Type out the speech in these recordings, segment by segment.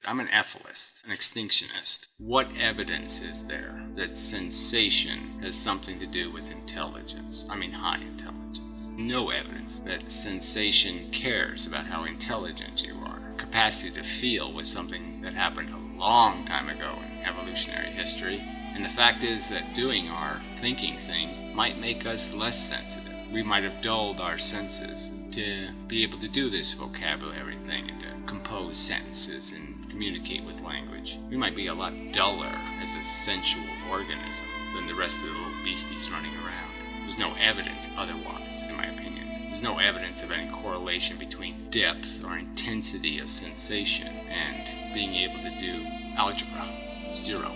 I'm an ethicist, an extinctionist. What evidence is there that sensation has something to do with intelligence? I mean high intelligence. No evidence that sensation cares about how intelligent you are. Capacity to feel was something that happened a long time ago in evolutionary history. And the fact is that doing our thinking thing might make us less sensitive. We might have dulled our senses to be able to do this vocabulary thing and to compose sentences and communicate with language. We might be a lot duller as a sensual organism than the rest of the little beasties running around. There's no evidence otherwise, in my opinion. There's no evidence of any correlation between depth or intensity of sensation and being able to do algebra. Zero.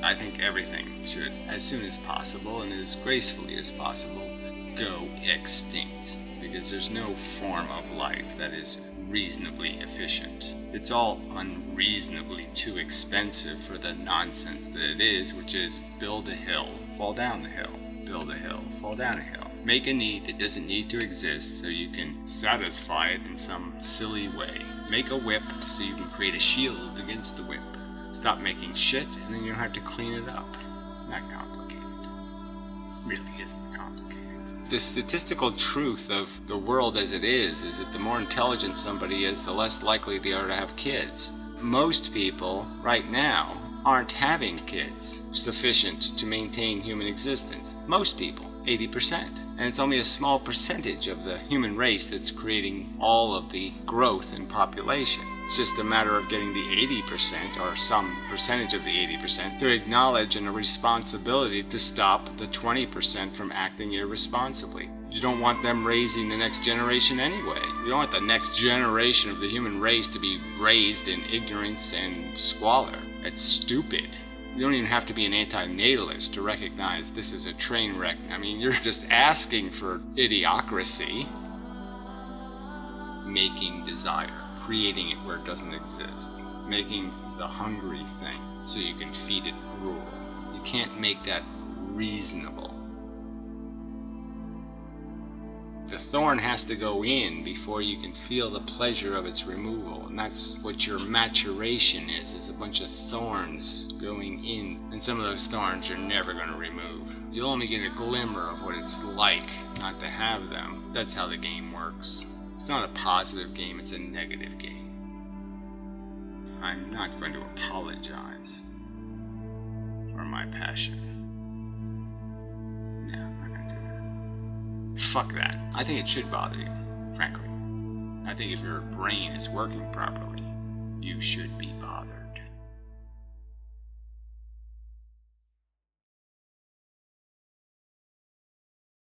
I think everything should, as soon as possible and as gracefully as possible, go extinct, because there's no form of life that is reasonably efficient. It's all unreasonably too expensive for the nonsense that it is, which is build a hill, fall down the hill, build a hill, fall down a hill. Make a need that doesn't need to exist so you can satisfy it in some silly way. Make a whip so you can create a shield against the whip. Stop making shit and then you don't have to clean it up. Not complicated. Really isn't complicated. The statistical truth of the world as it is that the more intelligent somebody is, the less likely they are to have kids. Most people, right now, aren't having kids sufficient to maintain human existence. Most people, 80%. And it's only a small percentage of the human race that's creating all of the growth in population. It's just a matter of getting the 80% or some percentage of the 80% to acknowledge a responsibility to stop the 20% from acting irresponsibly. You don't want them raising the next generation anyway. You don't want the next generation of the human race to be raised in ignorance and squalor. It's stupid. You don't even have to be an anti-natalist to recognize this is a train wreck. I mean, you're just asking for idiocracy. Making desire. Creating it where it doesn't exist. Making the hungry thing so you can feed it gruel. You can't make that reasonable. The thorn has to go in before you can feel the pleasure of its removal. And that's what your maturation is a bunch of thorns going in. And some of those thorns you're never going to remove. You'll only get a glimmer of what it's like not to have them. That's how the game works. It's not a positive game, it's a negative game. I'm not going to apologize for my passion. No, I'm not going to do that. Fuck that. I think it should bother you, frankly. I think if your brain is working properly, you should be bothered.